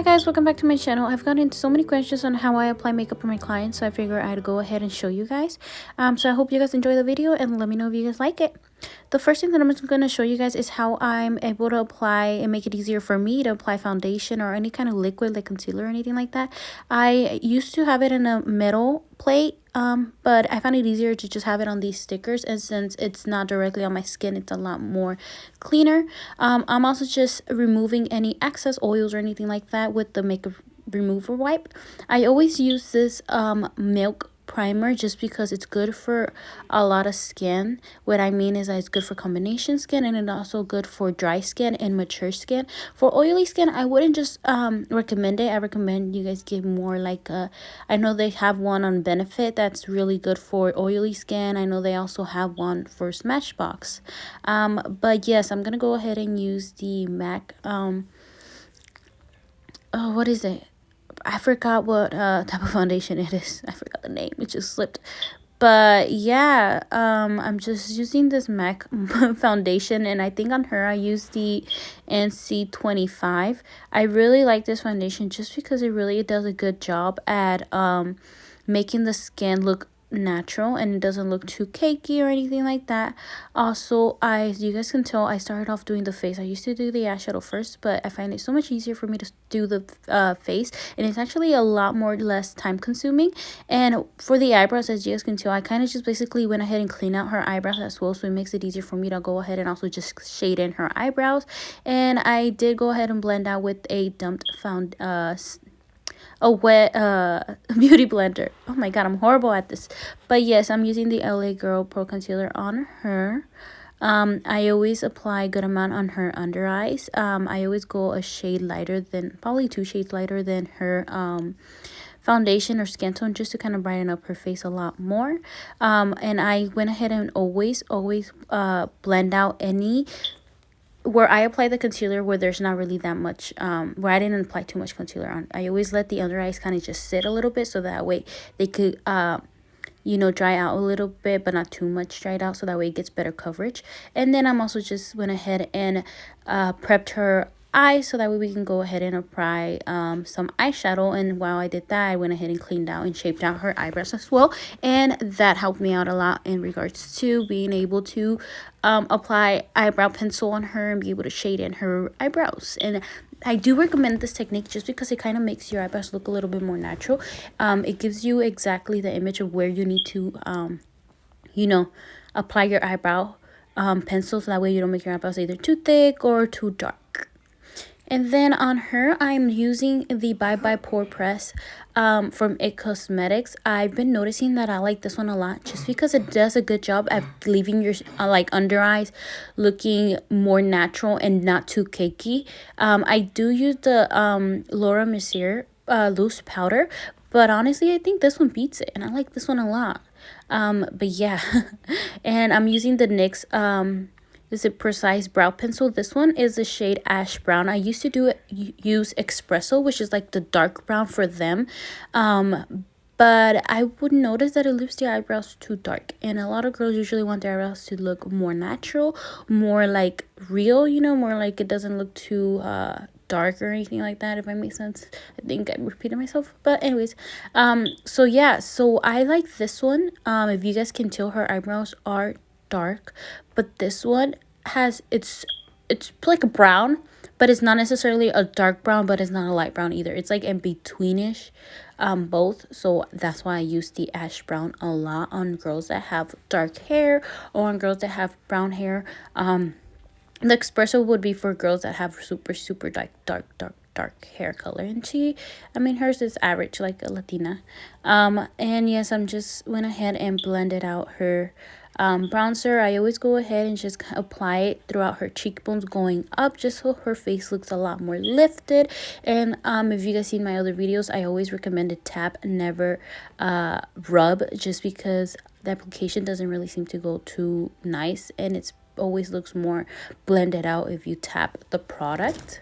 Hi guys, welcome back to my channel. I've gotten so many questions on how I apply makeup for my clients, so I figured I'd go ahead and show you guys. So I hope you guys enjoy the video and let me know if you guys like it. The first thing that I'm just going to show you guys is how I'm able to apply and make it easier for me to apply foundation or any kind of liquid like concealer or anything like that. I used to have it in a metal plate, but I found it easier to just have it on these stickers, and since it's not directly on my skin, it's a lot more cleaner. I'm also just removing any excess oils or anything like that with the makeup remover wipe. I always use this milk primer just because it's good for a lot of skin. What I mean is that it's good for combination skin, and it's also good for dry skin and mature skin. For oily skin, I wouldn't just recommend it. I recommend you guys get more like I know they have one on Benefit that's really good for oily skin. I know they also have one for Smashbox. But yes, I'm gonna go ahead and use the MAC what is it? I forgot what type of foundation it is. I forgot the name. It just slipped. But yeah, I'm just using this MAC foundation, and I think on her I used the NC25. I really like this foundation just because it really does a good job at making the skin look natural, and it doesn't look too cakey or anything like that. Also, as you guys can tell, I started off doing the face. I used to do the eyeshadow first, but I find it so much easier for me to do the face, and it's actually a lot more less time consuming. And for the eyebrows, as you guys can tell, I kind of just basically went ahead and cleaned out her eyebrows as well, so it makes it easier for me to go ahead and also just shade in her eyebrows. And I did go ahead and blend out with a wet beauty blender. Oh my god, I'm horrible at this. But yes, I'm using the LA Girl Pro Concealer on her. I always apply a good amount on her under eyes. I always go a shade lighter than, probably 2 shades lighter than her foundation or skin tone, just to kind of brighten up her face a lot more. And I went ahead and always blend out any where I apply the concealer where there's not really that much where I didn't apply too much concealer on. I always let the under eyes kind of just sit a little bit, so that way they could you know, dry out a little bit, but not too much dried out, so that way it gets better coverage. And then I'm also just went ahead and prepped her eyes, so that way we can go ahead and apply some eyeshadow. And while I did that, I went ahead and cleaned out and shaped out her eyebrows as well, and that helped me out a lot in regards to being able to apply eyebrow pencil on her and be able to shade in her eyebrows. And I do recommend this technique just because it kind of makes your eyebrows look a little bit more natural. It gives you exactly the image of where you need to you know, apply your eyebrow pencil, so that way you don't make your eyebrows either too thick or too dark. And then on her, I'm using the Bye Bye Pore Press from It Cosmetics. I've been noticing that I like this one a lot just because it does a good job at leaving your like under eyes looking more natural and not too cakey. I do use the Laura Mercier loose powder, but honestly I think this one beats it, and I like this one a lot. But yeah, and I'm using the NYX is it Precise Brow Pencil. This one is the shade Ash Brown. I used to use Espresso, which is like the dark brown for them. But I would notice that it leaves the eyebrows too dark. And a lot of girls usually want their eyebrows to look more natural, more like real, you know, more like it doesn't look too dark or anything like that, if I make sense. I think I'm repeating myself, but anyways, so yeah, so I like this one. If you guys can tell, her eyebrows are dark, but this one has it's like a brown, but it's not necessarily a dark brown, but it's not a light brown either. It's like in betweenish both. So that's why I use the ash brown a lot on girls that have dark hair or on girls that have brown hair. The espresso would be for girls that have super dark hair color, and I mean hers is average, like a Latina. And yes, I'm just went ahead and blended out her bronzer. I always go ahead and just apply it throughout her cheekbones going up, just so her face looks a lot more lifted. And if you guys seen my other videos, I always recommend to tap, never rub, just because the application doesn't really seem to go too nice, and it's always looks more blended out if you tap the product.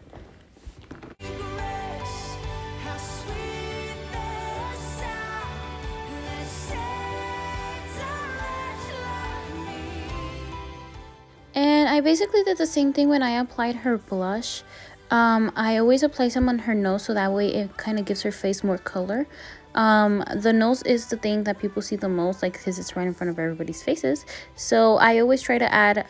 And I basically did the same thing when I applied her blush. I always apply some on her nose so that way it kind of gives her face more color. The nose is the thing that people see the most, like, because it's right in front of everybody's faces. So I always try to add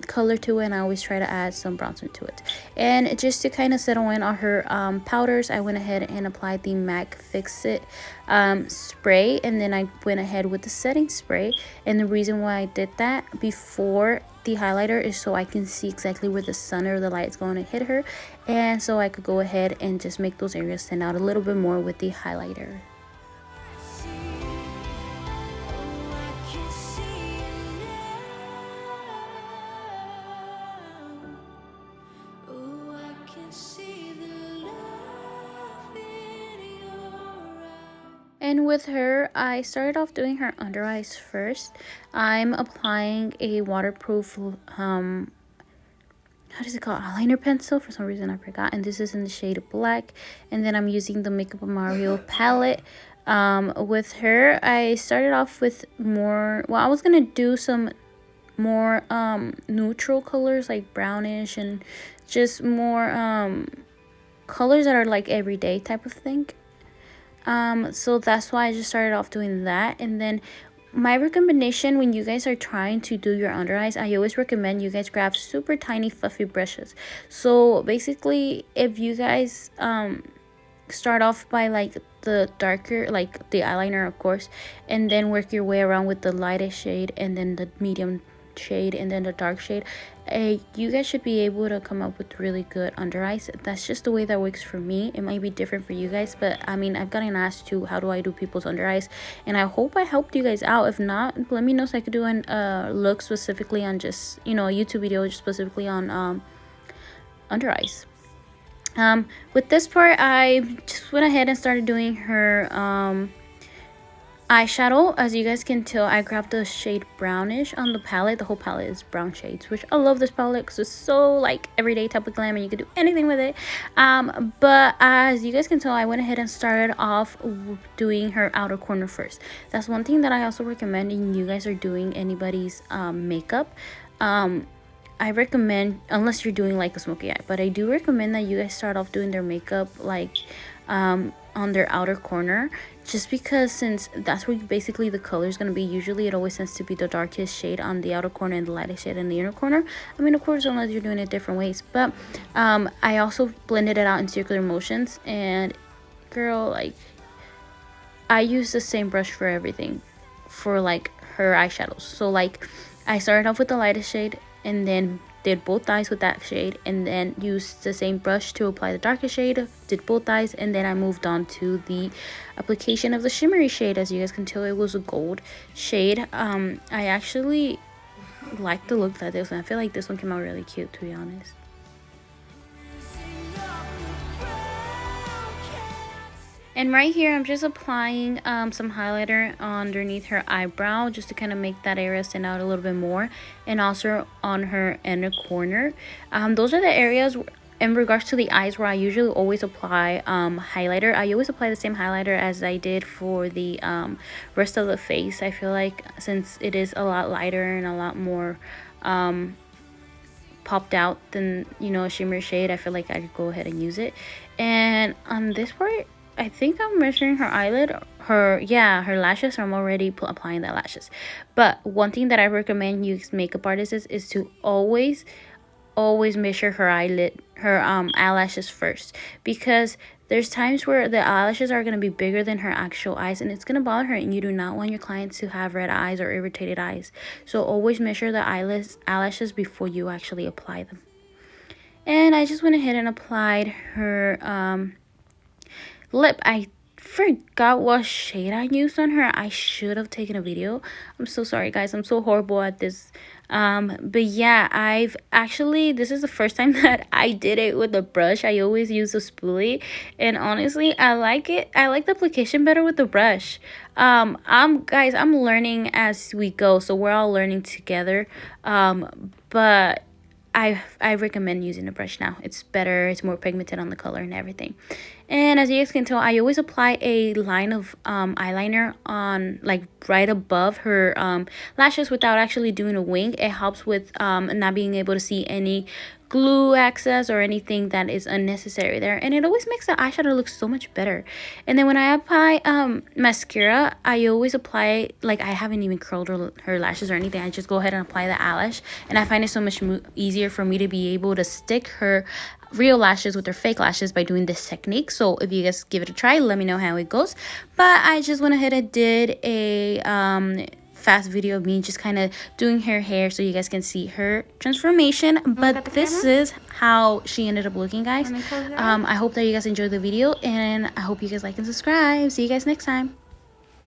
color to it, and I always try to add some bronzer to it. And just to kind of settle in on her powders, I went ahead and applied the MAC Fix It spray, and then I went ahead with the setting spray. And the reason why I did that before the highlighter is so I can see exactly where the sun or the light is going to hit her, and so I could go ahead and just make those areas stand out a little bit more with the highlighter. And with her, I started off doing her under eyes first. I'm applying a waterproof how does it called, eyeliner pencil. For some reason I forgot, and this is in the shade black. And then I'm using the Makeup Mario palette. With her, I started off with more, well, I was gonna do some more neutral colors like brownish and just more colors that are like everyday type of thing. So that's why I just started off doing that. And then my recommendation when you guys are trying to do your under eyes, I always recommend you guys grab super tiny fluffy brushes. So basically, if you guys start off by like the darker, like the eyeliner of course, and then work your way around with the lightest shade, and then the medium shade, and then the dark shade, you guys should be able to come up with really good under eyes. That's just the way that works for me. It might be different for you guys, but I mean, I've gotten asked to how do I do people's under eyes, and I hope I helped you guys out. If not, let me know so I could do an look specifically on just, you know, a YouTube video just specifically on under eyes. With this part, I just went ahead and started doing her eyeshadow. As you guys can tell, I grabbed the shade brownish on the palette. The whole palette is brown shades, which I love this palette because it's so like everyday type of glam and you can do anything with it. But as you guys can tell, I went ahead and started off doing her outer corner first. That's one thing that I also recommend when you guys are doing anybody's makeup. I recommend, unless you're doing like a smoky eye, but I do recommend that you guys start off doing their makeup like on their outer corner, just because since that's where basically the color is going to be. Usually it always tends to be the darkest shade on the outer corner and the lightest shade in the inner corner. I mean, of course, unless you're doing it different ways. But I also blended it out in circular motions, and girl, like, I use the same brush for everything for like her eyeshadows. So like I started off with the lightest shade, and then did both eyes with that shade, and then used the same brush to apply the darker shade, did both eyes, and then I moved on to the application of the shimmery shade. As you guys can tell, it was a gold shade. I actually like the look that this one. I feel like this one came out really cute, to be honest. And right here, I'm just applying some highlighter underneath her eyebrow just to kind of make that area stand out a little bit more. And also on her inner corner. Those are the areas in regards to the eyes where I usually always apply highlighter. I always apply the same highlighter as I did for the rest of the face. I feel like since it is a lot lighter and a lot more popped out than, you know, a shimmer shade, I feel like I could go ahead and use it. And on this part, I think I'm measuring her eyelid, her lashes. I'm already applying the lashes. But one thing that I recommend you makeup artists is to always measure her eyelashes first, because there's times where the eyelashes are going to be bigger than her actual eyes, and it's going to bother her, and you do not want your clients to have red eyes or irritated eyes. So always measure the eyelashes before you actually apply them. And I just went ahead and applied her lip. I forgot what shade I used on her. I should have taken a video. I'm so sorry, guys. I'm so horrible at this. But yeah, this is the first time that I did it with a brush. I always use a spoolie, and honestly, I like it. I like the application better with the brush. Guys, I'm learning as we go, so we're all learning together. But I recommend using a brush now. It's better, it's more pigmented on the color and everything. And as you guys can tell, I always apply a line of eyeliner on like right above her lashes without actually doing a wing. It helps with not being able to see any glue access or anything that is unnecessary there, and it always makes the eyeshadow look so much better. And then when I apply mascara, I always apply, like, I haven't even curled her lashes or anything. I just go ahead and apply the eyelash, and I find it so much easier for me to be able to stick her real lashes with her fake lashes by doing this technique. So if you guys give it a try, let me know how it goes. But I just went ahead and did a fast video of me just kind of doing her hair so you guys can see her transformation. But this is how she ended up looking, guys. I hope that you guys enjoyed the video, and I hope you guys like and subscribe. See you guys next time.